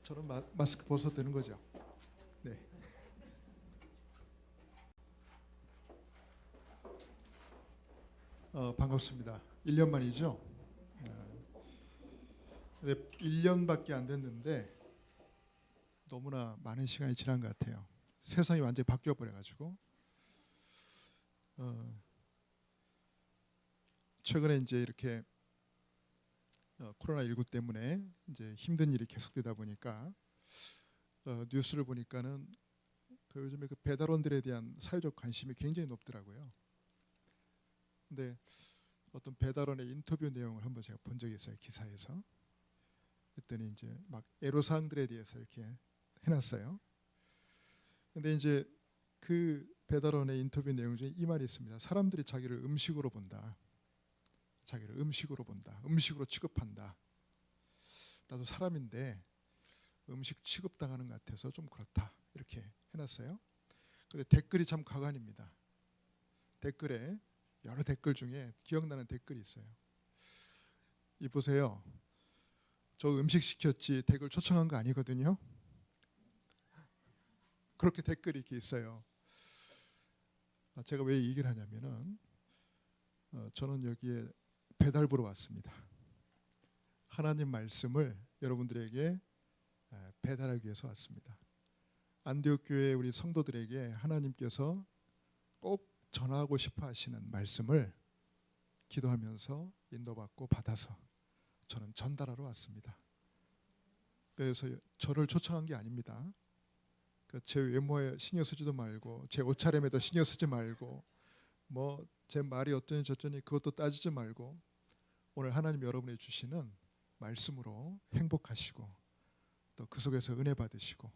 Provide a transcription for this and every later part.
저는 마스크 벗어도 되는 거죠? 네. 반갑습니다. 1년 만이죠? 네, 1년밖에 안 됐는데 너무나 많은 시간이 지난 것 같아요. 세상이 완전히 바뀌어 버려가지고 최근에 이제 이렇게 코로나19 때문에 이제 힘든 일이 계속되다 보니까 뉴스를 보니까는 요즘에 그 배달원들에 대한 사회적 관심이 굉장히 높더라고요. 근데 어떤 배달원의 인터뷰 내용을 한번 제가 본 적이 있어요, 기사에서. 그랬더니 이제 막 애로사항들에 대해서 이렇게 해놨어요. 근데 이제 그 배달원의 인터뷰 내용 중에 이 말이 있습니다. 사람들이 자기를 음식으로 본다. 자기를 음식으로 본다. 음식으로 취급한다. 나도 사람인데 음식 취급당하는 것 같아서 좀 그렇다. 이렇게 해놨어요. 근데 댓글이 참 가관입니다. 댓글에 여러 댓글 중에 기억나는 댓글이 있어요. 이 보세요. 저 음식 시켰지 댓글 초청한 거 아니거든요. 그렇게 댓글이 이렇게 있어요. 제가 왜 이 얘기를 하냐면은 저는 여기에 배달 보러 왔습니다. 하나님 말씀을 여러분들에게 배달하기 위해서 왔습니다. 안디옥 교회 우리 성도들에게 하나님께서 꼭 전하고 싶어 하시는 말씀을 기도하면서 인도받고 받아서 저는 전달하러 왔습니다. 그래서 저를 초청한 게 아닙니다. 제 외모에 신경 쓰지도 말고 제 옷차림에도 신경 쓰지 말고 뭐 제 말이 어쩌니 저쩌니 그것도 따지지 말고 오늘 하나님 여러분이 주시는 말씀으로 행복하시고 또 그 속에서 은혜 받으시고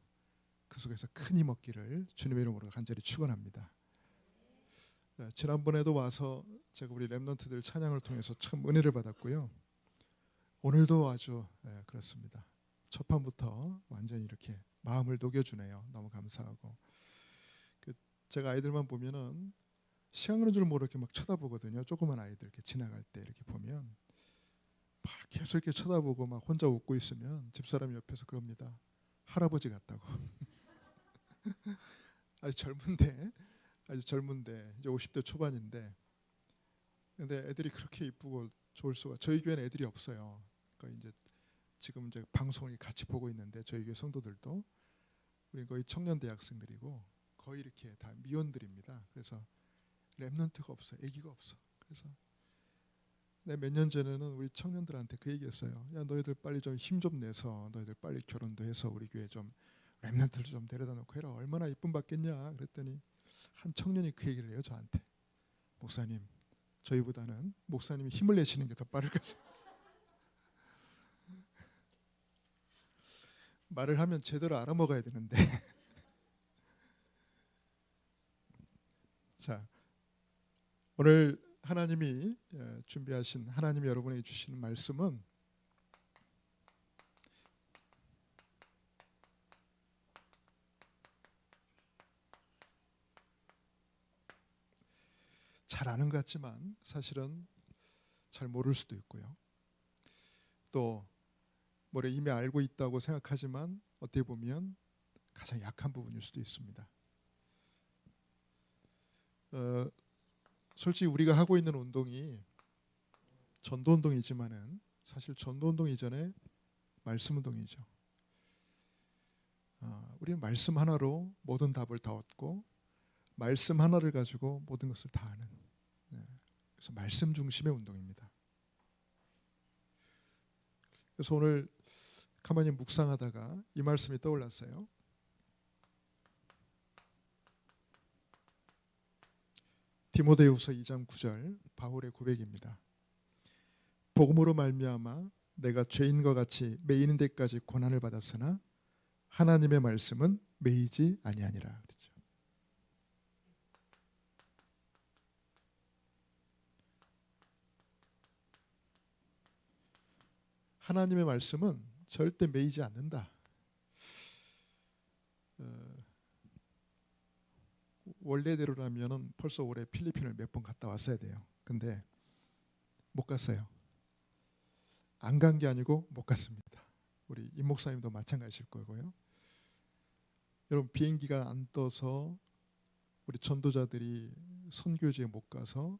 그 속에서 큰 힘 얻기를 주님의 이름으로 간절히 축원합니다. 지난번에도 와서 제가 우리 렘넌트들 찬양을 통해서 참 은혜를 받았고요. 오늘도 아주 그렇습니다. 첫 판부터 완전히 이렇게 마음을 녹여주네요. 너무 감사하고 제가 아이들만 보면은 시간 가는 줄 모르게 이렇게 막 쳐다보거든요. 조그만 아이들 이렇게 지나갈 때 이렇게 보면 막 계속 이렇게 쳐다보고 막 혼자 웃고 있으면 집사람이 옆에서 그럽니다. 할아버지 같다고. 아주 젊은데 이제 50대 초반인데 근데 애들이 그렇게 이쁘고 좋을 수가. 저희 교회는 애들이 없어요. 그러니까 이제 지금 이제 방송을 같이 보고 있는데 저희 교회 성도들도 우리 거의 청년 대학생들이고 거의 이렇게 다 미혼들입니다. 그래서 렘넌트가 없어, 아기가 없어. 그래서 몇 년 전에는 우리 청년들한테 그 얘기했어요. 야 너희들 빨리 좀 힘 좀 내서 너희들 빨리 결혼도 해서 우리 교회 좀 렘넌트를 좀 데려다 놓고 해라. 얼마나 이쁨 받겠냐. 그랬더니 한 청년이 그 얘기를 해요 저한테. 목사님, 저희보다는 목사님이 힘을 내시는 게 더 빠를 것같아요. 말을 하면 제대로 알아먹어야 되는데. 자, 오늘 하나님이 준비하신 하나님이 여러분에게 주시는 말씀은 잘 아는 것 같지만 사실은 잘 모를 수도 있고요. 또 뭐래 이미 알고 있다고 생각하지만 어떻게 보면 가장 약한 부분일 수도 있습니다. 솔직히 우리가 하고 있는 운동이 전도 운동이지만은 사실 전도 운동 이전에 말씀 운동이죠. 우리는 말씀 하나로 모든 답을 다 얻고 말씀 하나를 가지고 모든 것을 다 아는. 그래서 말씀 중심의 운동입니다. 그래서 오늘 가만히 묵상하다가 이 말씀이 떠올랐어요. 디모데후서 2장 9절 바울의 고백입니다. 복음으로 말미암아 내가 죄인과 같이 매이는 데까지 고난을 받았으나 하나님의 말씀은 매이지 아니하니라 그랬죠. 하나님의 말씀은 절대 매이지 않는다. 원래대로라면은 벌써 올해 필리핀을 몇 번 갔다 왔어야 돼요. 근데 못 갔어요. 안 간 게 아니고 못 갔습니다. 우리 임 목사님도 마찬가지일 거고요. 여러분 비행기가 안 떠서 우리 전도자들이 선교지에 못 가서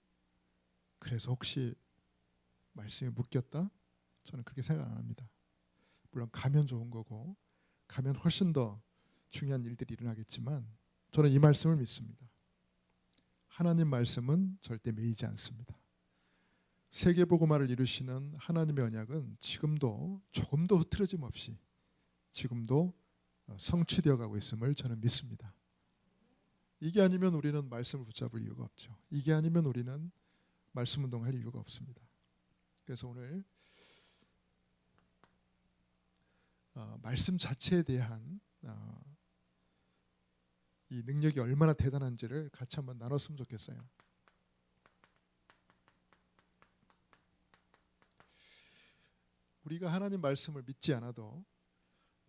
그래서 혹시 말씀이 묶였다? 저는 그렇게 생각 안 합니다. 물론 가면 좋은 거고 가면 훨씬 더 중요한 일들이 일어나겠지만 저는 이 말씀을 믿습니다. 하나님 말씀은 절대 매이지 않습니다. 세계복음화를 이루시는 하나님의 언약은 지금도 조금도 흐트러짐 없이 지금도 성취되어 가고 있음을 저는 믿습니다. 이게 아니면 우리는 말씀을 붙잡을 이유가 없죠. 이게 아니면 우리는 말씀 운동할 이유가 없습니다. 그래서 오늘 말씀 자체에 대한 이 능력이 얼마나 대단한지를 같이 한번 나눴으면 좋겠어요. 우리가 하나님 말씀을 믿지 않아도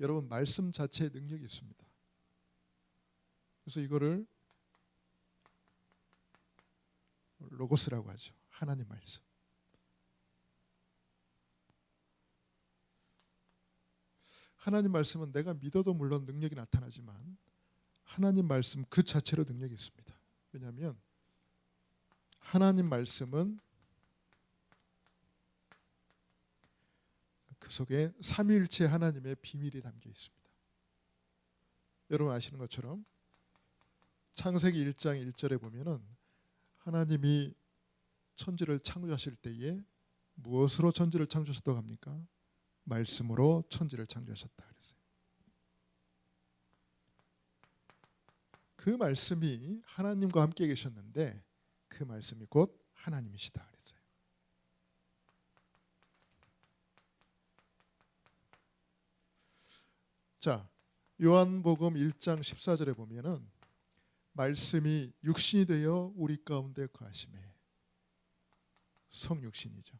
여러분 말씀 자체에 능력이 있습니다. 그래서 이거를 로고스라고 하죠. 하나님 말씀. 하나님 말씀은 내가 믿어도 물론 능력이 나타나지만 하나님 말씀 그 자체로 능력이 있습니다. 왜냐하면 하나님 말씀은 그 속에 삼위일체 하나님의 비밀이 담겨 있습니다. 여러분 아시는 것처럼 창세기 1장 1절에 보면은 하나님이 천지를 창조하실 때에 무엇으로 천지를 창조하셨다고 합니까? 말씀으로 천지를 창조하셨다 그랬어요. 그 말씀이 하나님과 함께 계셨는데 그 말씀이 곧 하나님이시다 그랬어요. 자, 요한복음 1장 14절에 보면은 말씀이 육신이 되어 우리 가운데 거하심에 성육신이죠.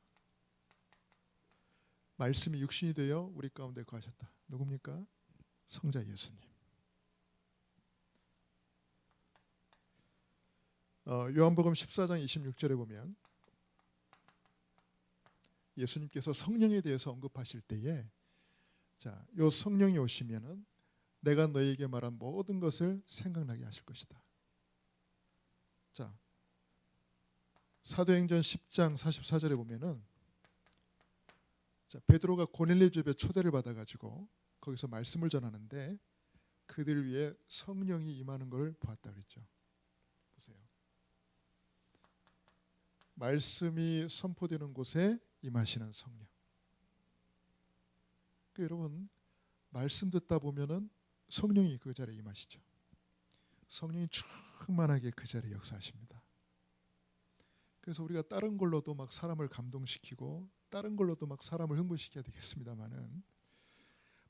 말씀이 육신이 되어 우리 가운데 거하셨다. 누굽니까? 성자 예수님. 요한복음 14장 26절에 보면 예수님께서 성령에 대해서 언급하실 때에 자, 요 성령이 오시면은 내가 너에게 말한 모든 것을 생각나게 하실 것이다. 자, 사도행전 10장 44절에 보면은 자, 베드로가 고넬료 집에 초대를 받아가지고 거기서 말씀을 전하는데 그들 위에 성령이 임하는 걸 보았다 그랬죠. 보세요. 말씀이 선포되는 곳에 임하시는 성령. 그러니까 여러분 말씀 듣다 보면은 성령이 그 자리에 임하시죠. 성령이 충만하게 그 자리에 역사하십니다. 그래서 우리가 다른 걸로도 막 사람을 감동시키고 다른 걸로도 막 사람을 흥분시켜야 되겠습니다만은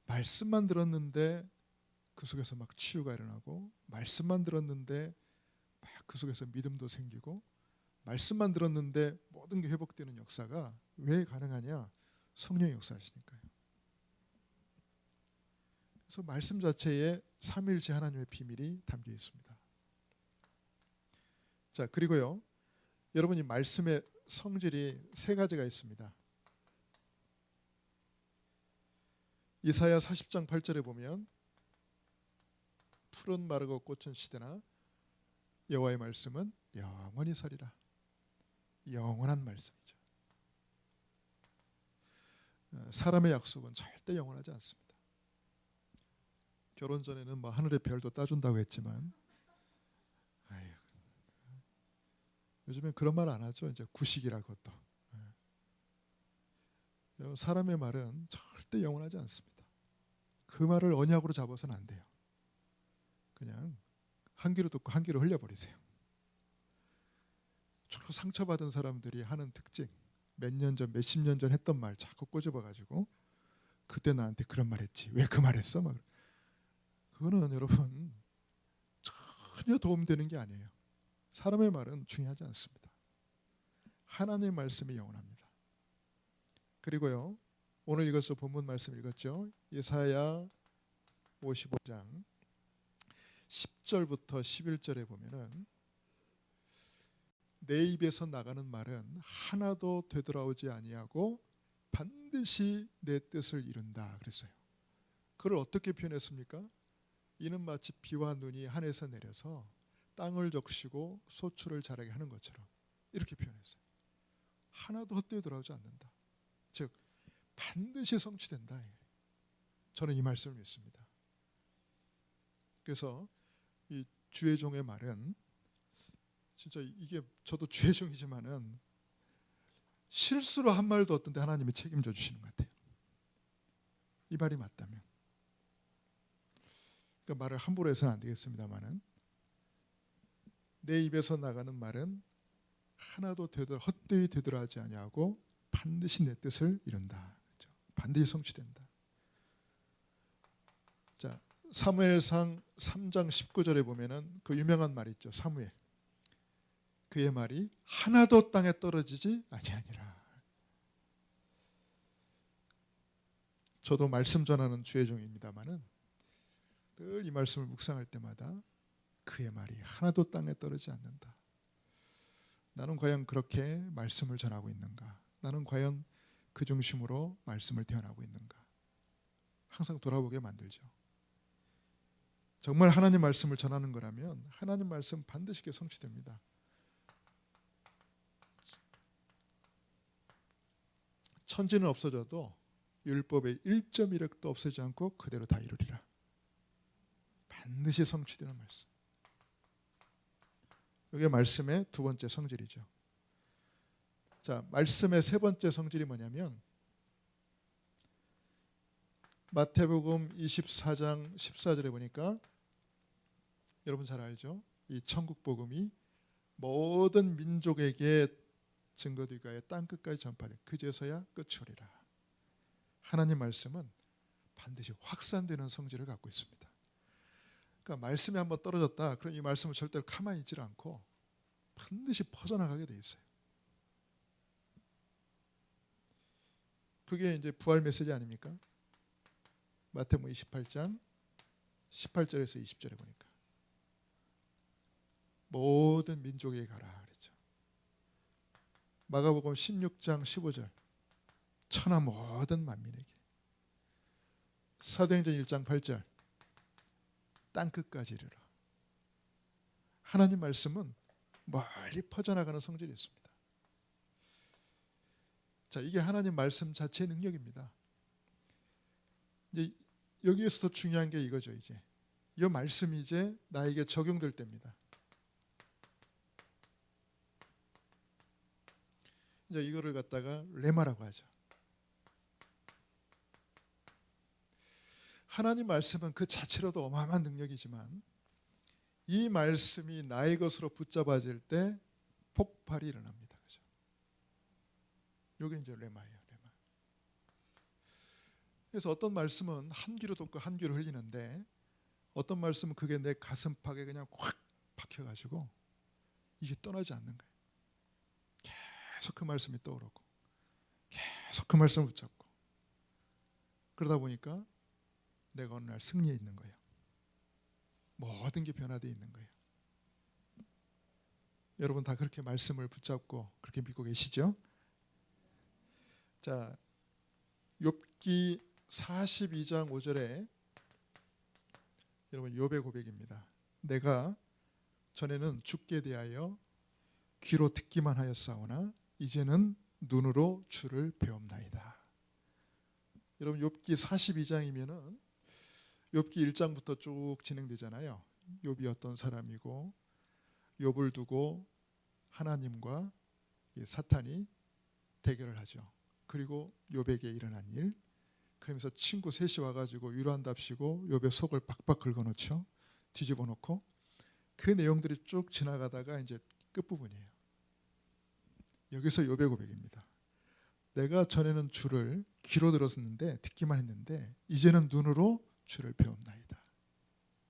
말씀만 들었는데 그 속에서 막 치유가 일어나고 말씀만 들었는데 막 그 속에서 믿음도 생기고 말씀만 들었는데 모든 게 회복되는 역사가 왜 가능하냐? 성령이 역사하시니까요. 그래서 말씀 자체에 삼위일체 하나님의 비밀이 담겨 있습니다. 자, 그리고요. 여러분이 말씀의 성질이 세 가지가 있습니다. 이사야 40장 8절에 보면 푸른 마르고 꽃은 시대나 여호와의 말씀은 영원히 서리라. 영원한 말씀이죠. 사람의 약속은 절대 영원하지 않습니다. 결혼 전에는 뭐 하늘의 별도 따준다고 했지만 아유, 요즘엔 그런 말 안 하죠. 이제 구식이라 그것도. 여러분 사람의 말은 절대 영원하지 않습니다. 그 말을 언약으로 잡아서는 안 돼요. 그냥 한 귀로 듣고 한 귀로 흘려버리세요. 주로 상처받은 사람들이 하는 특징, 몇 년 전, 몇십 년 전 했던 말 자꾸 꼬집어가지고 그때 나한테 그런 말 했지. 왜 그 말 했어? 막. 그거는 여러분 전혀 도움되는 게 아니에요. 사람의 말은 중요하지 않습니다. 하나님의 말씀이 영원합니다. 그리고요. 오늘 읽었죠. 본문 말씀 읽었죠. 예사야 55장 10절부터 11절에 보면은 내 입에서 나가는 말은 하나도 되돌아오지 아니하고 반드시 내 뜻을 이룬다 그랬어요. 그걸 어떻게 표현했습니까? 이는 마치 비와 눈이 하늘에서 내려서 땅을 적시고 소출을 자라게 하는 것처럼 이렇게 표현했어요. 하나도 헛되이 돌아오지 않는다. 즉 반드시 성취된다. 저는 이 말씀을 믿습니다. 그래서 이 주의 종의 말은 진짜 이게 저도 주의 종이지만은 실수로 한 말도 어떤데 하나님이 책임져 주시는 것 같아요. 이 말이 맞다면. 그러니까 말을 함부로 해서는 안 되겠습니다만은 내 입에서 나가는 말은 하나도 헛되이 되돌아가지 아니하고 반드시 내 뜻을 이룬다. 그렇죠? 반드시 성취된다. 자, 사무엘상 3장 19절에 보면은 그 유명한 말이 있죠. 사무엘. 그의 말이 하나도 땅에 떨어지지 아니하니라. 저도 말씀 전하는 주의 종입니다만은 늘 이 말씀을 묵상할 때마다 그의 말이 하나도 땅에 떨어지지 않는다. 나는 과연 그렇게 말씀을 전하고 있는가? 나는 과연 그 중심으로 말씀을 대언하고 있는가? 항상 돌아보게 만들죠. 정말 하나님 말씀을 전하는 거라면 하나님 말씀 반드시 성취됩니다. 천지는 없어져도 율법의 1.1획도 없애지 않고 그대로 다 이루리라. 반드시 성취되는 말씀. 이게 말씀의 두 번째 성질이죠. 자, 말씀의 세 번째 성질이 뭐냐면 마태복음 24장 14절에 보니까 여러분 잘 알죠? 이 천국 복음이 모든 민족에게 증거되게 하여 땅 끝까지 전파돼 그제서야 끝이 오리라. 하나님 말씀은 반드시 확산되는 성질을 갖고 있습니다. 그러니까 말씀이 한번 떨어졌다. 그럼 이 말씀은 절대로 가만히 있지 않고 반드시 퍼져나가게 돼 있어요. 그게 이제 부활 메시지 아닙니까? 마태복음 28장 18절에서 20절에 보니까 모든 민족에게 가라 그랬죠. 마가복음 16장 15절 천하 모든 만민에게. 사도행전 1장 8절 땅끝까지 이르라. 하나님 말씀은 멀리 퍼져나가는 성질이 있습니다. 자, 이게 하나님 말씀 자체의 능력입니다. 이제 여기에서 더 중요한 게 이거죠. 이제 이 말씀이 이제 나에게 적용될 때입니다. 이제 이거를 갖다가 레마라고 하죠. 하나님 말씀은 그 자체로도 어마어마한 능력이지만 이 말씀이 나의 것으로 붙잡아질 때 폭발이 일어납니다. 그죠? 이게 이제 레마예요. 레마. 그래서 어떤 말씀은 한 귀로 듣고 한 귀로 흘리는데 어떤 말씀은 그게 내 가슴팍에 그냥 확 박혀가지고 이게 떠나지 않는 거예요. 계속 그 말씀이 떠오르고 계속 그 말씀을 붙잡고 그러다 보니까 내가 어느 날 승리해 있는 거예요. 모든 게 변화되어 있는 거예요. 여러분 다 그렇게 말씀을 붙잡고 그렇게 믿고 계시죠? 자, 욥기 42장 5절에 여러분 욥의 고백입니다. 내가 전에는 주께 대하여 귀로 듣기만 하였사오나 이제는 눈으로 주를 배움나이다. 여러분 욥기 42장이면은 욥기 1장부터 쭉 진행되잖아요. 욥이 어떤 사람이고 욥을 두고 하나님과 사탄이 대결을 하죠. 그리고 욥에게 일어난 일, 그러면서 친구 셋이 와가지고 위로한답시고 욥의 속을 박박 긁어놓죠. 뒤집어 놓고 그 내용들이 쭉 지나가다가 이제 끝부분이에요. 여기서 욥의 고백입니다. 내가 전에는 주를 귀로 들었는데 듣기만 했는데 이제는 눈으로 주를 배움나이다.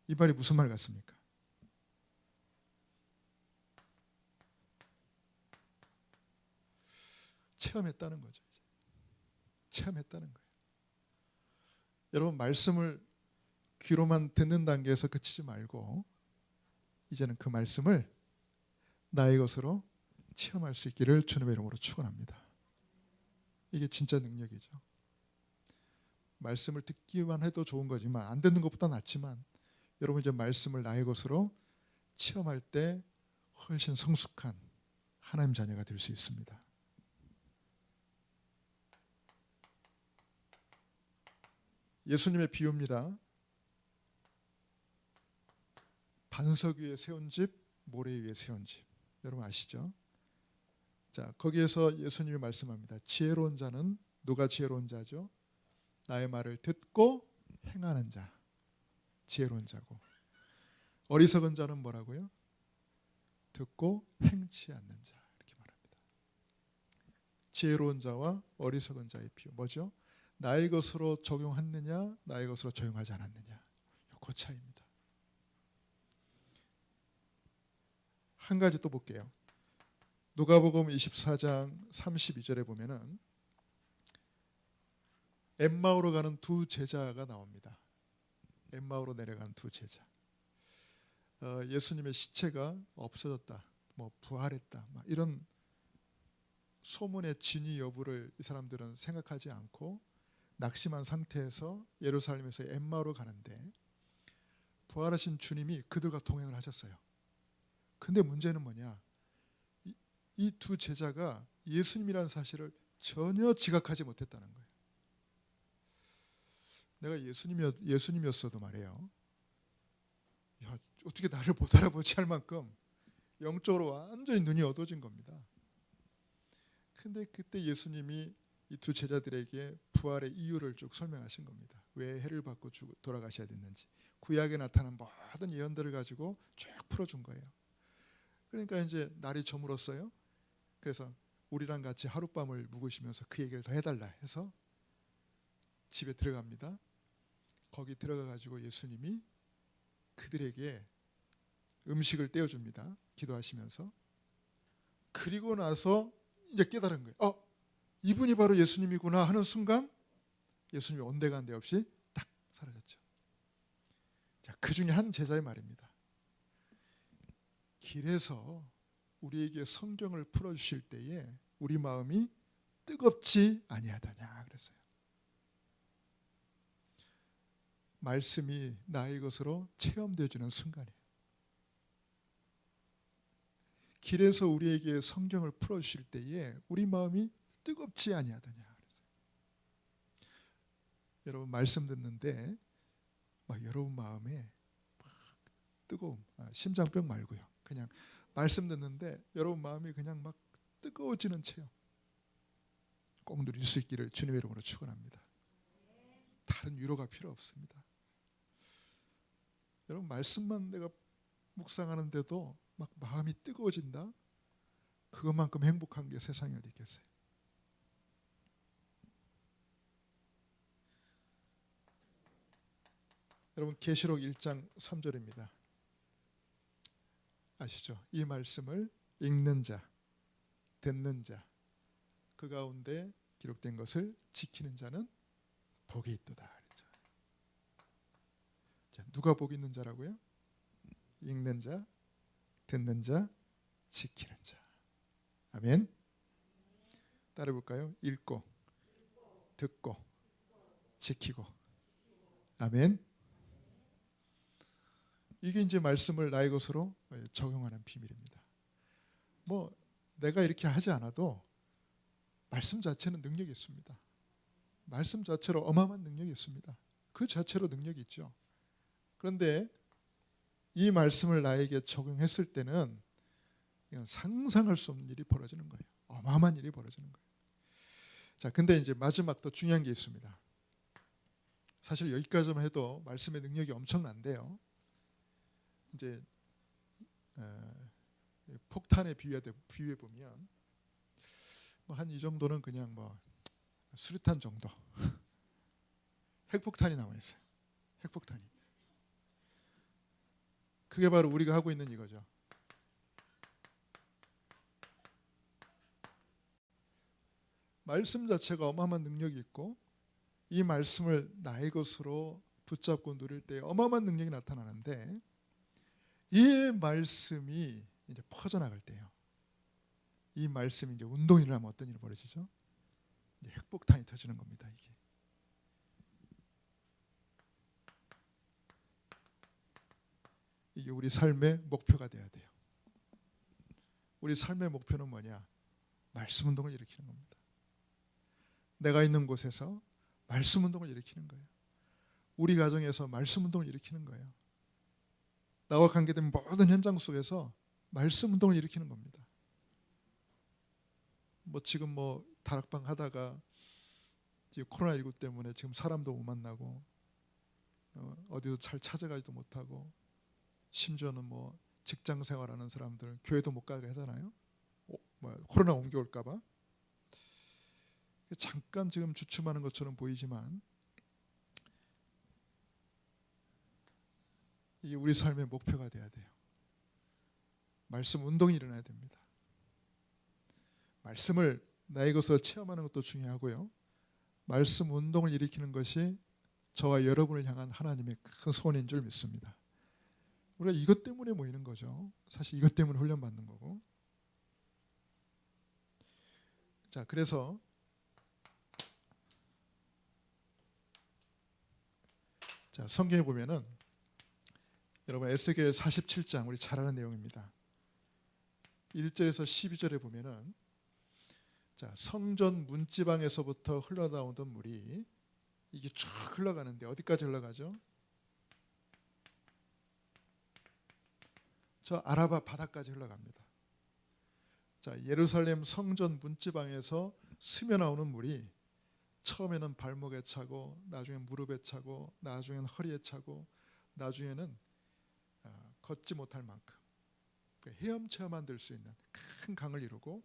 이 말이 무슨 말 같습니까? 체험했다는 거죠. 이제. 체험했다는 거예요. 여러분 말씀을 귀로만 듣는 단계에서 그치지 말고 이제는 그 말씀을 나의 것으로 체험할 수 있기를 주님의 이름으로 축원합니다. 이게 진짜 능력이죠. 말씀을 듣기만 해도 좋은 거지만 안 듣는 것보다 낫지만 여러분 이제 말씀을 나의 것으로 체험할 때 훨씬 성숙한 하나님 자녀가 될 수 있습니다. 예수님의 비유입니다. 반석 위에 세운 집, 모래 위에 세운 집. 여러분 아시죠? 자, 거기에서 예수님이 말씀합니다. 지혜로운 자는 누가 지혜로운 자죠? 나의 말을 듣고 행하는 자. 지혜로운 자고. 어리석은 자는 뭐라고요? 듣고 행치 않는 자. 이렇게 말합니다. 지혜로운 자와 어리석은 자의 비유. 뭐죠? 나의 것으로 적용했느냐, 나의 것으로 적용하지 않았느냐. 그 차이입니다. 한 가지 또 볼게요. 누가복음 24장 32절에 보면은 엠마오로 가는 두 제자가 나옵니다. 엠마오로 내려간 두 제자. 예수님의 시체가 없어졌다, 뭐 부활했다, 막 이런 소문의 진위 여부를 이 사람들은 생각하지 않고 낙심한 상태에서 예루살렘에서 엠마오로 가는데 부활하신 주님이 그들과 동행을 하셨어요. 근데 문제는 뭐냐? 이 두 제자가 예수님이라는 사실을 전혀 지각하지 못했다는 거예요. 내가 예수님이었어도 말이에요. 야, 어떻게 나를 못 알아보지 할 만큼 영적으로 완전히 눈이 어두워진 겁니다. 근데 그때 예수님이 이 두 제자들에게 부활의 이유를 쭉 설명하신 겁니다. 왜 해를 받고 돌아가셔야 됐는지. 구약에 나타난 모든 예언들을 가지고 쭉 풀어준 거예요. 그러니까 이제 날이 저물었어요. 그래서 우리랑 같이 하룻밤을 묵으시면서 그 얘기를 더 해달라 해서 집에 들어갑니다. 거기 들어가 가지고 예수님이 그들에게 음식을 떼어줍니다. 기도하시면서. 그리고 나서 이제 깨달은 거예요. 이분이 바로 예수님이구나 하는 순간 예수님이 온데간데 없이 딱 사라졌죠. 자, 그 중에 한 제자의 말입니다. 길에서 우리에게 성경을 풀어주실 때에 우리 마음이 뜨겁지 아니하다냐 그랬어요. 말씀이 나의 것으로 체험되어지는 순간이에요. 길에서 우리에게 성경을 풀어주실 때에 우리 마음이 뜨겁지 아니하다냐 그랬어요. 여러분 말씀 듣는데 막 여러분 마음에 막 뜨거움, 심장병 말고요. 그냥 말씀 듣는데 여러분 마음이 그냥 막 뜨거워지는 체험 꼭 누릴 수 있기를 주님의 이름으로 축원합니다. 다른 위로가 필요 없습니다. 여러분 말씀만 내가 묵상하는데도 막 마음이 뜨거워진다. 그것만큼 행복한 게 세상에 어디 있겠어요. 여러분 계시록 1장 3절입니다. 아시죠? 이 말씀을 읽는 자, 듣는 자, 그 가운데 기록된 것을 지키는 자는 복이 있도다. 그랬죠. 자, 누가 복 있는 자라고요? 읽는 자, 듣는 자, 지키는 자. 아멘. 따라 볼까요? 읽고, 듣고, 지키고. 아멘. 이게 이제 말씀을 나의 것으로 적용하는 비밀입니다. 뭐 내가 이렇게 하지 않아도 말씀 자체는 능력이 있습니다. 말씀 자체로 어마어마한 능력이 있습니다. 그 자체로 능력이 있죠. 그런데 이 말씀을 나에게 적용했을 때는 그냥 상상할 수 없는 일이 벌어지는 거예요. 어마어마한 일이 벌어지는 거예요. 자, 근데 이제 마지막 또 중요한 게 있습니다. 사실 여기까지만 해도 말씀의 능력이 엄청난데요. 이제 폭탄에 비유해 보면 뭐 한 이 정도는 그냥 뭐 수류탄 정도. 핵폭탄이 남아 있어요. 핵폭탄이. 그게 바로 우리가 하고 있는 이거죠. 말씀 자체가 어마어마한 능력이 있고 이 말씀을 나의 것으로 붙잡고 누릴 때 어마어마한 능력이 나타나는데 이 말씀이 이제 퍼져나갈 때요. 이 말씀이 이제 운동이 일어나면 어떤 일이 벌어지죠? 이제 핵폭탄이 터지는 겁니다. 이게. 이게 우리 삶의 목표가 돼야 돼요. 우리 삶의 목표는 뭐냐? 말씀 운동을 일으키는 겁니다. 내가 있는 곳에서 말씀 운동을 일으키는 거예요. 우리 가정에서 말씀 운동을 일으키는 거예요. 나와 관계된 모든 현장 속에서 말씀 운동을 일으키는 겁니다. 지금 다락방 하다가 지금 코로나19 때문에 지금 사람도 못 만나고 어디도 잘 찾아가지도 못하고 심지어는 직장 생활하는 사람들 교회도 못 가게 하잖아요. 코로나 옮겨올까 봐. 잠깐 지금 주춤하는 것처럼 보이지만 이게 우리 삶의 목표가 돼야 돼요. 말씀 운동이 일어나야 됩니다. 말씀을 나의 것으로 체험하는 것도 중요하고요. 말씀 운동을 일으키는 것이 저와 여러분을 향한 하나님의 큰 소원인 줄 믿습니다. 우리가 이것 때문에 모이는 거죠. 사실 이것 때문에 훈련받는 거고. 자, 그래서 성경에 보면은 여러분 에스겔 47장 우리 잘 아는 내용입니다. 1절에서 12절에 보면은 성전 문지방에서부터 흘러나오던 물이 이게 쭉 흘러가는데 어디까지 흘러가죠? 저 아라바 바다까지 흘러갑니다. 예루살렘 성전 문지방에서 스며나오는 물이 처음에는 발목에 차고 나중엔 무릎에 차고 나중엔 허리에 차고 나중에는 걷지 못할 만큼 헤엄쳐야만 될 수 있는 큰 강을 이루고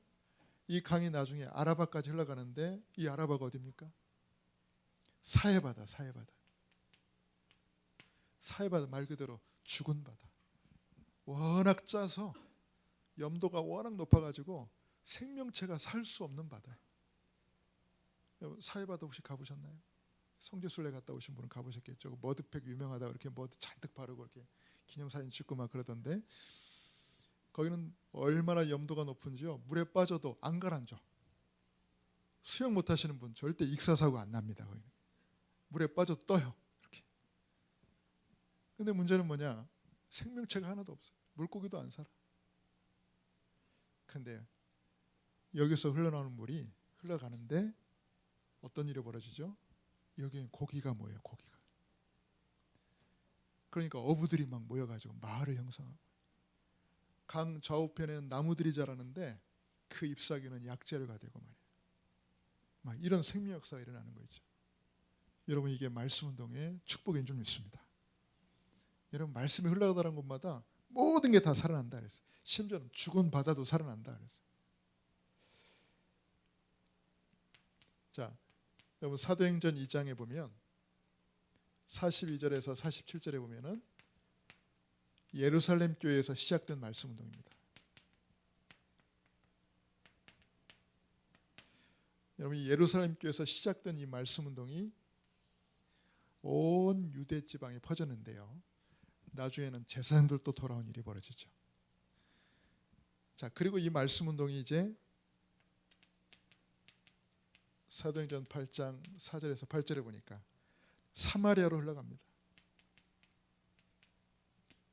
이 강이 나중에 아라바까지 흘러가는데 이 아라바가 어디입니까? 사해바다, 사해바다. 사해바다 말 그대로 죽은 바다. 워낙 짜서 염도가 워낙 높아가지고 생명체가 살 수 없는 바다예요. 사해바다 혹시 가보셨나요? 성지순례 갔다 오신 분은 가보셨겠죠. 머드팩 유명하다 이렇게 머드 잔뜩 바르고 이렇게 기념사진 찍고 막 그러던데 거기는 얼마나 염도가 높은지요. 물에 빠져도 안 가라앉아. 수영 못하시는 분 절대 익사사고 안 납니다. 거기는. 물에 빠져 떠요. 이렇게. 근데 문제는 뭐냐? 생명체가 하나도 없어요. 물고기도 안 살아. 그런데 여기서 흘러나오는 물이 흘러가는데 어떤 일이 벌어지죠? 여기에 고기가 모여요. 고기가. 그러니까 어부들이 막 모여가지고 마을을 형성하고 강 좌우편에는 나무들이 자라는데 그 잎사귀는 약재료가 되고 말이에요. 막 이런 생명 역사가 일어나는 거죠. 여러분 이게 말씀 운동의 축복인 줄 믿습니다. 여러분 말씀이 흘러가다는 곳마다 모든 게 다 살아난다 그랬어요. 심지어는 죽은 바다도 살아난다 그랬어요. 자, 여러분 사도행전 2장에 보면 42절에서 47절에 보면은 예루살렘 교회에서 시작된 말씀 운동입니다. 여러분 예루살렘 교회에서 시작된 이 말씀 운동이 온 유대 지방에 퍼졌는데요. 나중에는 제사장들도 돌아온 일이 벌어지죠. 자, 그리고 이 말씀 운동이 이제 사도행전 8장 4절에서 8절에 보니까 사마리아로 흘러갑니다.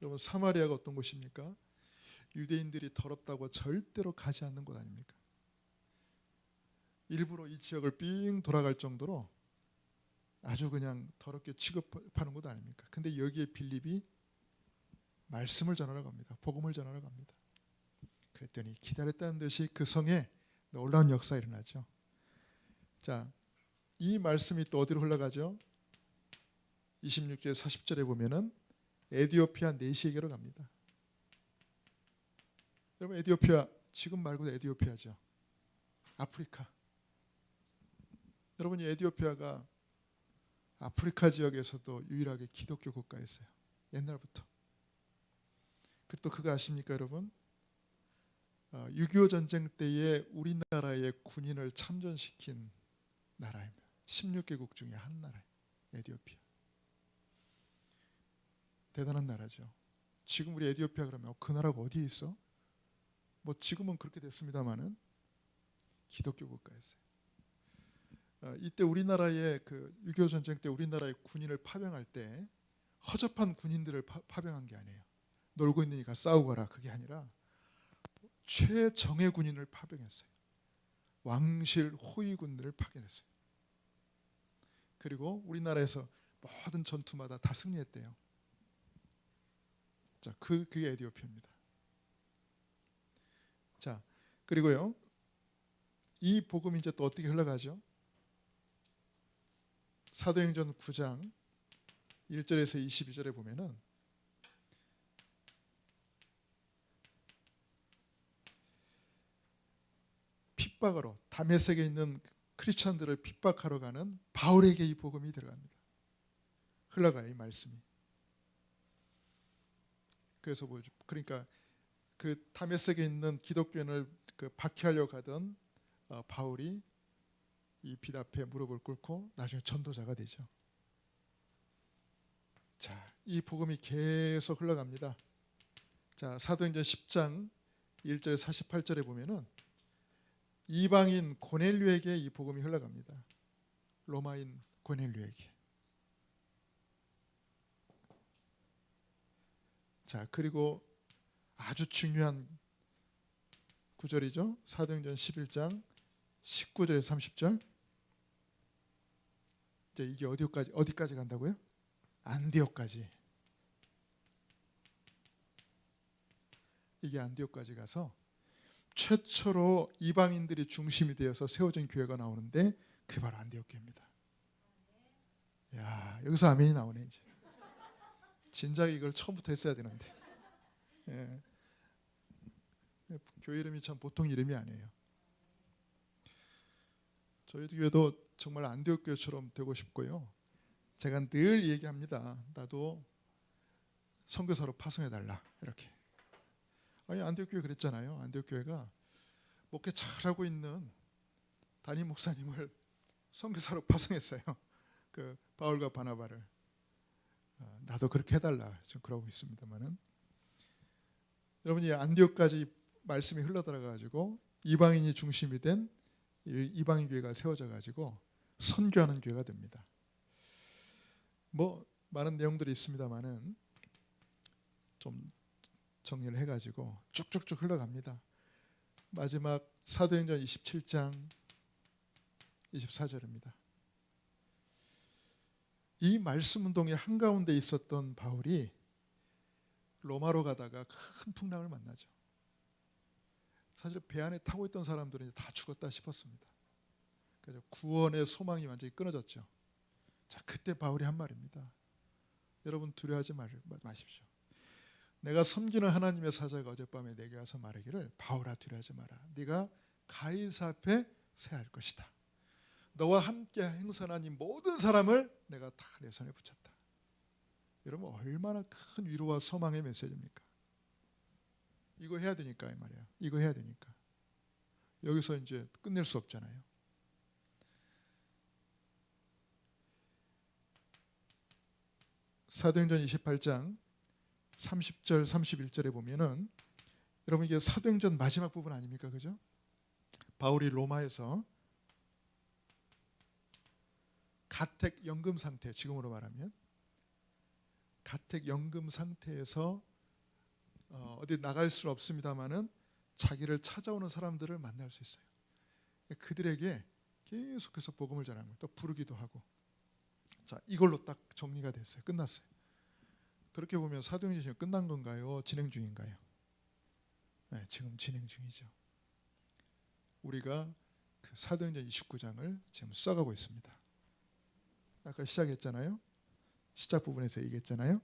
여러분 사마리아가 어떤 곳입니까? 유대인들이 더럽다고 절대로 가지 않는 곳 아닙니까? 일부러 이 지역을 삥 돌아갈 정도로 아주 그냥 더럽게 취급하는 곳 아닙니까? 근데 여기에 빌립이 말씀을 전하러 갑니다. 복음을 전하러 갑니다. 그랬더니 기다렸다는 듯이 그 성에 놀라운 역사가 일어나죠. 자, 이 말씀이 또 어디로 흘러가죠? 26절 40절에 보면은 에디오피아 내시에게로 갑니다. 여러분 에디오피아 지금 말고도 에디오피아죠. 아프리카. 여러분 이 에디오피아가 아프리카 지역에서도 유일하게 기독교 국가였어요. 옛날부터. 또 그거 아십니까 여러분? 6.25 전쟁 때에 우리나라의 군인을 참전시킨 나라입니다. 16개국 중에 한 나라예요. 에디오피아. 대단한 나라죠. 지금 우리 에디오피아 그러면 그 나라가 어디에 있어? 지금은 그렇게 됐습니다만은 기독교 국가였어요. 이때 우리나라의 그 6.25 전쟁 때 우리나라의 군인을 파병할 때 허접한 군인들을 파병한 게 아니에요. 놀고 있으니까 싸우거라, 그게 아니라 최정예 군인을 파병했어요. 왕실 호위군들을 파견했어요. 그리고 우리나라에서 모든 전투마다 다 승리했대요. 자, 그게 에디오피아입니다. 자, 그리고요, 이 복음이 이제 또 어떻게 흘러가죠? 사도행전 9장 1절에서 22절에 보면은 핍박으로 다메섹에 있는 크리스천들을 핍박하러 가는 바울에게 이 복음이 들어갑니다. 흘러가요, 이 말씀이. 그래서 뭐죠? 그러니까 그 다메섹에 있는 기독교인을 그 박해하려고 가던 바울이 이 빛 앞에 무릎을 꿇고 나중에 전도자가 되죠. 자, 이 복음이 계속 흘러갑니다. 자, 사도행전 10장 1절 48절에 보면은 이방인 고넬료에게 이 복음이 흘러갑니다. 로마인 고넬료에게. 자, 그리고 아주 중요한 구절이죠. 사도행전 11장 19절 30절. 이제 이게 어디까지 간다고요? 안디옥까지. 이게 안디옥까지 가서 최초로 이방인들이 중심이 되어서 세워진 교회가 나오는데 그게 바로 안디옥 교회입니다. 야, 여기서 아멘이 나오네 이제. 진작 이걸 처음부터 했어야 되는데. 예. 교회 이름이 참 보통 이름이 아니에요. 저희 교회도 정말 안디옥 교회처럼 되고 싶고요. 제가 늘 얘기합니다. 나도 선교사로 파송해달라 이렇게. 아니, 안디옥 교회 그랬잖아요. 안디옥 교회가 목회 잘하고 있는 담임 목사님을 선교사로 파송했어요. 그 바울과 바나바를. 나도 그렇게 해달라. 좀 그러고 있습니다만은. 여러분이 안디옥까지 말씀이 흘러들어가지고 이방인이 중심이 된 이방인 교회가 세워져 가지고 선교하는 교회가 됩니다. 뭐 많은 내용들이 있습니다만은 좀 정리를 해가지고 쭉쭉쭉 흘러갑니다. 마지막 사도행전 27장 24절입니다. 이 말씀 운동의 한가운데 있었던 바울이 로마로 가다가 큰 풍랑을 만나죠. 사실 배 안에 타고 있던 사람들은 다 죽었다 싶었습니다. 그래서 구원의 소망이 완전히 끊어졌죠. 자, 그때 바울이 한 말입니다. 여러분 두려워하지 마십시오. 내가 섬기는 하나님의 사자가 어젯밤에 내게 와서 말하기를 바울아 두려워하지 마라. 네가 가이사 앞에 세할 것이다. 너와 함께 행선한 이 모든 사람을 내가 다 내 손에 붙였다. 여러분 얼마나 큰 위로와 소망의 메시지입니까? 이거 해야 되니까 이 말이에요. 이거 해야 되니까. 여기서 이제 끝낼 수 없잖아요. 사도행전 28장 30절 31절에 보면은 여러분 이게 사도행전 마지막 부분 아닙니까? 그죠? 바울이 로마에서 가택 연금 상태, 지금으로 말하면 가택 연금 상태에서 어디 나갈 수는 없습니다만은 자기를 찾아오는 사람들을 만날 수 있어요. 그들에게 계속해서 복음을 전하는 거예요. 또 부르기도 하고. 자, 이걸로 딱 정리가 됐어요. 끝났어요. 그렇게 보면 사도행전이 끝난 건가요? 진행 중인가요? 네, 지금 진행 중이죠. 우리가 그 사도행전 29장을 지금 써가고 있습니다. 아까 시작했잖아요. 시작 부분에서 얘기했잖아요.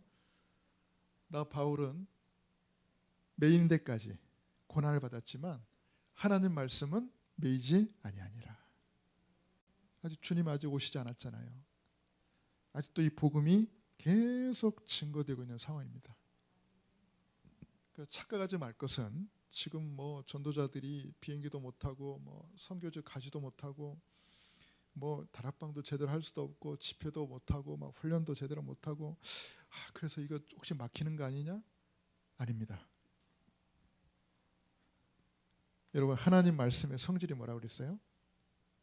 나 바울은 매인 데까지 고난을 받았지만 하나님 말씀은 매이지 아니하니라. 아직 주님 아직 오시지 않았잖아요. 아직도 이 복음이 계속 증거되고 있는 상황입니다. 착각하지 말 것은 지금 뭐 전도자들이 비행기도 못하고 뭐 선교지 가지도 못하고 뭐 다락방도 제대로 할 수도 없고 집회도 못하고 막 훈련도 제대로 못하고 그래서 이거 혹시 막히는 거 아니냐? 아닙니다. 여러분 하나님 말씀의 성질이 뭐라고 그랬어요?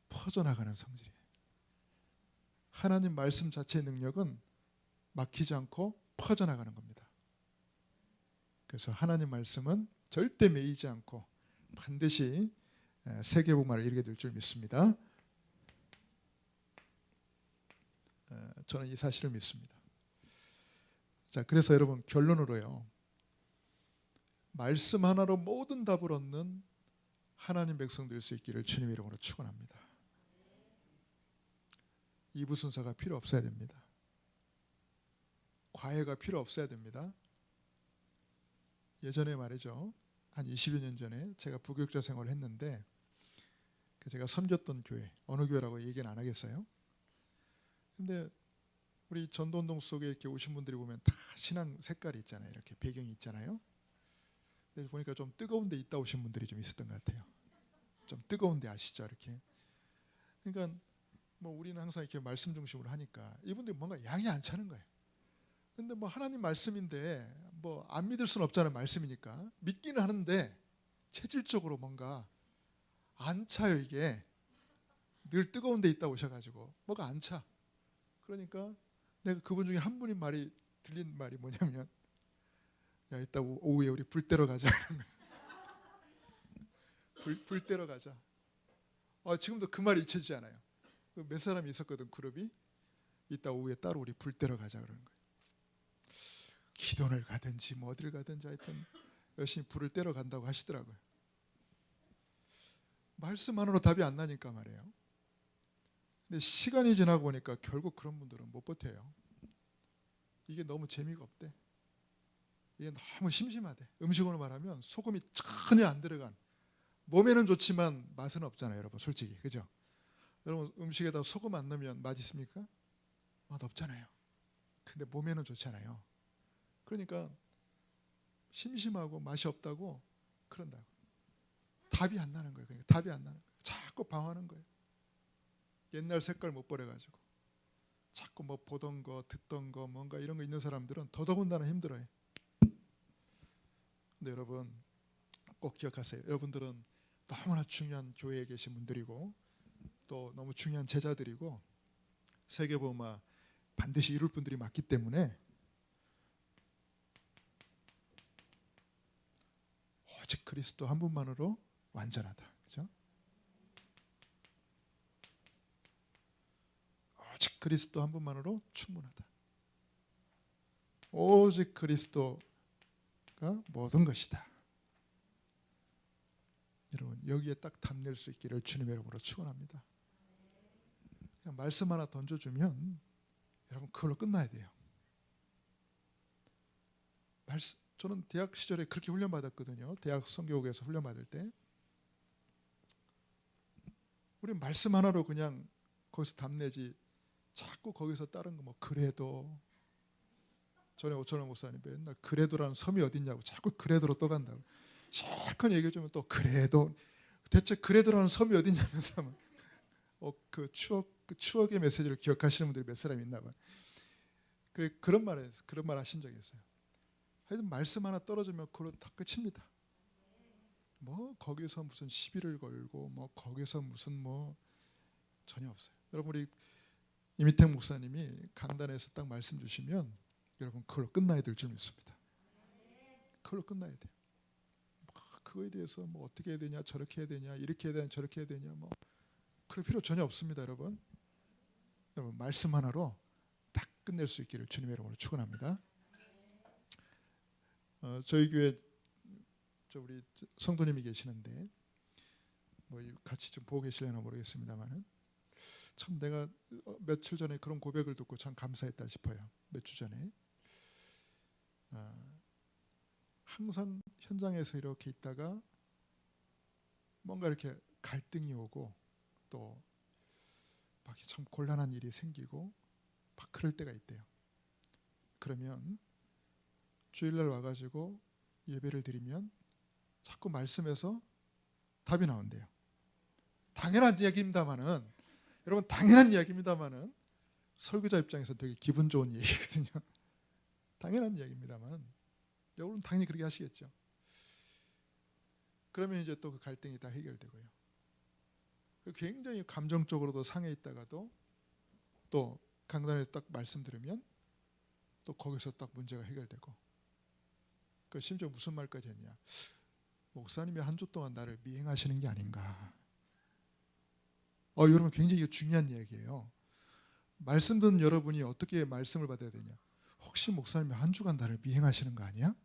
퍼져나가는 성질이에요. 하나님 말씀 자체의 능력은 막히지 않고 퍼져나가는 겁니다. 그래서 하나님 말씀은 절대 매이지 않고 반드시 세계복음화를 이루게 될 줄 믿습니다. 저는 이 사실을 믿습니다. 자, 그래서 여러분 결론으로요. 말씀 하나로 모든 답을 얻는 하나님 백성 될 수 있기를 주님의 이름으로 축원합니다. 2부 순서가 필요 없어야 됩니다. 과외가 필요 없어야 됩니다. 예전에 말이죠. 한 20여 년 전에 제가 부교육자 생활을 했는데 제가 섬겼던 교회, 어느 교회라고 얘기는 안 하겠어요. 근데 우리 전도운동 속에 이렇게 오신 분들이 보면 다 신앙 색깔이 있잖아요. 이렇게 배경이 있잖아요. 근데 보니까 좀 뜨거운 데 있다 오신 분들이 좀 있었던 것 같아요. 좀 뜨거운 데 아시죠? 이렇게. 그러니까 뭐 우리는 항상 이렇게 말씀 중심으로 하니까 이분들이 뭔가 양이 안 차는 거예요. 근데 뭐 하나님 말씀인데 뭐 안 믿을 수는 없잖아요. 말씀이니까. 믿기는 하는데 체질적으로 뭔가 안 차요. 이게 늘 뜨거운 데 있다 오셔가지고 뭐가 안 차. 그러니까 내가 그분 중에 한 분이 들린 말이 뭐냐면, 야 이따 오후에 우리 불 때러 가자. 불 때러 가자. 지금도 그 말이 잊혀지지 않아요. 몇 사람이 있었거든. 그룹이 이따 오후에 따로 우리 불 때러 가자 그러는 거예요. 기도를 가든지 뭐 어디를 가든지 하여튼 열심히 불을 때러 간다고 하시더라고요. 말씀만으로 답이 안 나니까 말이에요. 근데 시간이 지나고 보니까 결국 그런 분들은 못 버텨요. 이게 너무 재미가 없대. 이게 너무 심심하대. 음식으로 말하면 소금이 전혀 안 들어간, 몸에는 좋지만 맛은 없잖아요. 여러분 솔직히 그죠? 여러분 음식에다 소금 안 넣으면 맛 있습니까? 맛 없잖아요. 근데 몸에는 좋잖아요. 그러니까 심심하고 맛이 없다고 그런다고. 답이 안 나는 거예요. 그러니까 답이 안 나는 거예요. 자꾸 방황하는 거예요. 옛날 색깔 못 버려가지고 자꾸 뭐 보던 거 듣던 거 뭔가 이런 거 있는 사람들은 더더군다나 힘들어요. 근데 여러분 꼭 기억하세요. 여러분들은 너무나 중요한 교회에 계신 분들이고 또 너무 중요한 제자들이고 세계복음화 반드시 이룰 분들이 맞기 때문에 오직 그리스도 한 분만으로 완전하다. 그죠? 오직 그리스도 한 분만으로 충분하다. 오직 그리스도가 모든 것이다. 여러분 여기에 딱 답낼 수 있기를 주님의 이름으로 축원합니다. 그냥 말씀 하나 던져주면 여러분 그걸로 끝나야 돼요. 저는 대학 시절에 그렇게 훈련받았거든요. 대학 선교국에서 훈련받을 때 우리 말씀 하나로 그냥 거기서 답내지 자꾸 거기서 다른 거 뭐 그래도 전에 오천원 목사님 맨날 그래도라는 섬이 어딨냐고 자꾸 그래도로 떠간다고 실컷 얘기해주면 또 그래도 대체 그래도라는 섬이 어딨냐면서 그 추억의 메시지를 기억하시는 분들이 몇 사람 있나 봐요. 그런 말 하신 적이 있어요. 하여튼 말씀 하나 떨어지면 그걸로 다 끝입니다. 뭐 거기서 무슨 시비를 걸고 뭐 거기서 무슨 뭐 전혀 없어요. 여러분 우리 이미택 목사님이 강단에서 딱 말씀 주시면 여러분 그걸로 끝나야 될 줄 믿습니다. 그걸로 끝나야 돼요. 그거에 대해서 뭐 어떻게 해야 되냐 저렇게 해야 되냐 이렇게 해야 되냐 저렇게 해야 되냐 뭐 그럴 필요 전혀 없습니다. 여러분 말씀 하나로 딱 끝낼 수 있기를 주님의 이름으로 축원합니다. 저희 교회 우리 성도님이 계시는데 뭐 같이 좀 보고 계실려나 모르겠습니다만은 참 내가 며칠 전에 그런 고백을 듣고 참 감사했다 싶어요. 몇 주 전에 항상 현장에서 이렇게 있다가 뭔가 이렇게 갈등이 오고 또 막 참 곤란한 일이 생기고 막 그럴 때가 있대요. 그러면 주일날 와가지고 예배를 드리면 자꾸 말씀에서 답이 나온대요. 당연한 이야기입니다만은 여러분 당연한 이야기입니다만은 설교자 입장에서 되게 기분 좋은 얘기거든요. 당연한 이야기입니다만 여러분 당연히 그렇게 하시겠죠. 그러면 이제 또 그 갈등이 다 해결되고요. 굉장히 감정적으로도 상해 있다가도 또 강단에서 딱 말씀 들으면 또 거기서 딱 문제가 해결되고 그 심지어 무슨 말까지 했냐? 목사님이 한 주 동안 나를 미행하시는 게 아닌가? 여러분 굉장히 이게 중요한 얘기예요. 말씀 듣는 여러분이 어떻게 말씀을 받아야 되냐? 혹시 목사님이 한 주간 나를 미행하시는 거 아니야?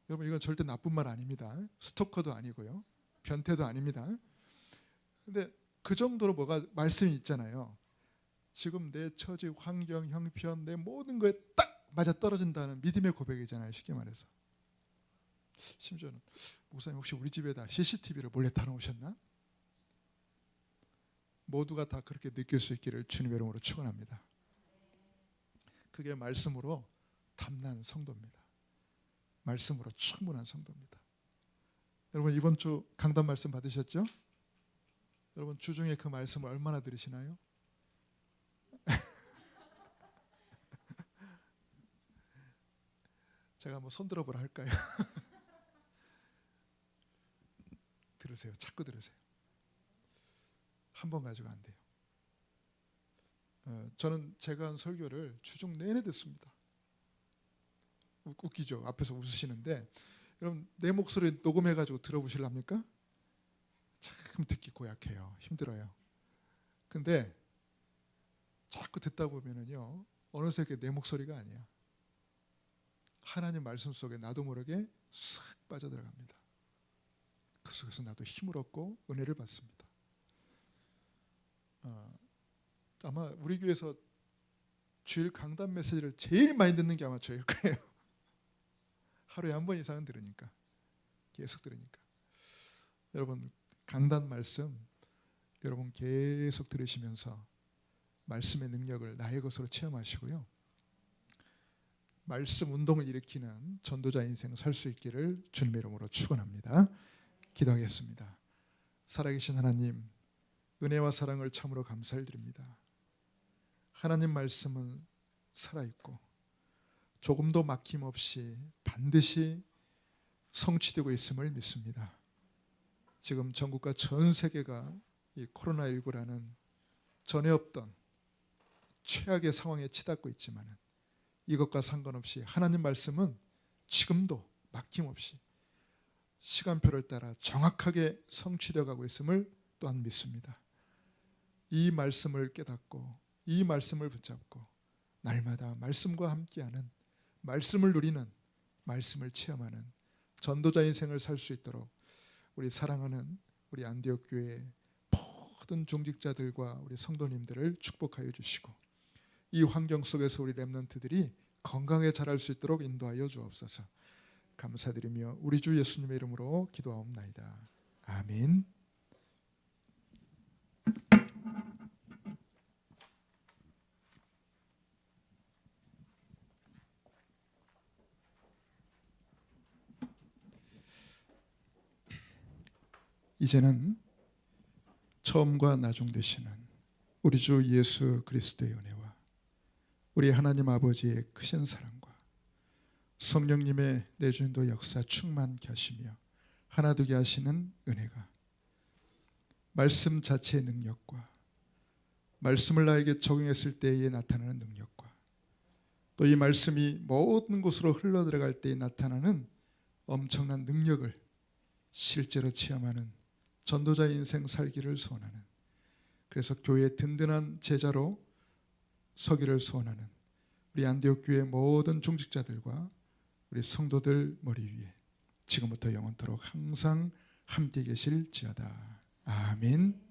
여러분 이건 절대 나쁜 말 아닙니다. 스토커도 아니고요. 변태도 아닙니다. 근데 그 정도로 뭐가 말씀이 있잖아요. 지금 내 처지, 환경, 형편, 내 모든 거에 딱 맞아 떨어진다는 믿음의 고백이잖아요. 쉽게 말해서. 심지어는 목사님 혹시 우리 집에다 CCTV를 몰래 달아오셨나? 모두가 다 그렇게 느낄 수 있기를 주님의 이름으로 축원합니다. 그게 말씀으로 담난 성도입니다. 말씀으로 충분한 성도입니다. 여러분 이번 주 강단 말씀 받으셨죠? 여러분 주중에 그 말씀을 얼마나 들으시나요? 제가 뭐 손들어 보라 할까요? 들으세요. 자꾸 들으세요. 한 번 가지고 안 돼요. 저는 제가 한 설교를 주중 내내 듣습니다. 웃기죠? 앞에서 웃으시는데 여러분 내 목소리 녹음해가지고 들어보실랍니까? 참 듣기 고약해요. 힘들어요. 근데 자꾸 듣다 보면은요 어느새 내 목소리가 아니야. 하나님 말씀 속에 나도 모르게 싹 빠져들어갑니다. 그 속에서 나도 힘을 얻고 은혜를 받습니다. 아마 우리 교회에서 주일 강단 메시지를 제일 많이 듣는 게 아마 저일 거예요. 하루에 한 번 이상은 들으니까, 계속 들으니까. 여러분 강단 말씀 여러분 계속 들으시면서 말씀의 능력을 나의 것으로 체험하시고요. 말씀 운동을 일으키는 전도자 인생 살 수 있기를 주님의 이름으로 축원합니다. 기도하겠습니다. 살아계신 하나님, 은혜와 사랑을 참으로 감사를 드립니다. 하나님 말씀은 살아있고 조금도 막힘없이 반드시 성취되고 있음을 믿습니다. 지금 전국과 전 세계가 이 코로나19라는 전에 없던 최악의 상황에 치닫고 있지만 이것과 상관없이 하나님 말씀은 지금도 막힘없이 시간표를 따라 정확하게 성취되어 가고 있음을 또한 믿습니다. 이 말씀을 깨닫고 이 말씀을 붙잡고 날마다 말씀과 함께하는, 말씀을 누리는, 말씀을 체험하는 전도자 인생을 살 수 있도록 우리 사랑하는 우리 안디옥 교회의 모든 중직자들과 우리 성도님들을 축복하여 주시고 이 환경 속에서 우리 렘넌트들이 건강하게 자랄 수 있도록 인도하여 주옵소서. 감사드리며 우리 주 예수님의 이름으로 기도하옵나이다. 아멘. 이제는 처음과 나중 되시는 우리 주 예수 그리스도의 은혜와 우리 하나님 아버지의 크신 사랑과 성령님의 내주인도 역사 충만케 하시며 하나 되게 하시는 은혜가 말씀 자체의 능력과 말씀을 나에게 적용했을 때에 나타나는 능력과 또 이 말씀이 모든 곳으로 흘러들어갈 때에 나타나는 엄청난 능력을 실제로 체험하는 전도자의 인생 살기를 소원하는, 그래서 교회의 든든한 제자로 서기를 소원하는 우리 안디옥 교회 모든 중직자들과 우리 성도들 머리 위에 지금부터 영원토록 항상 함께 계실지어다. 아멘.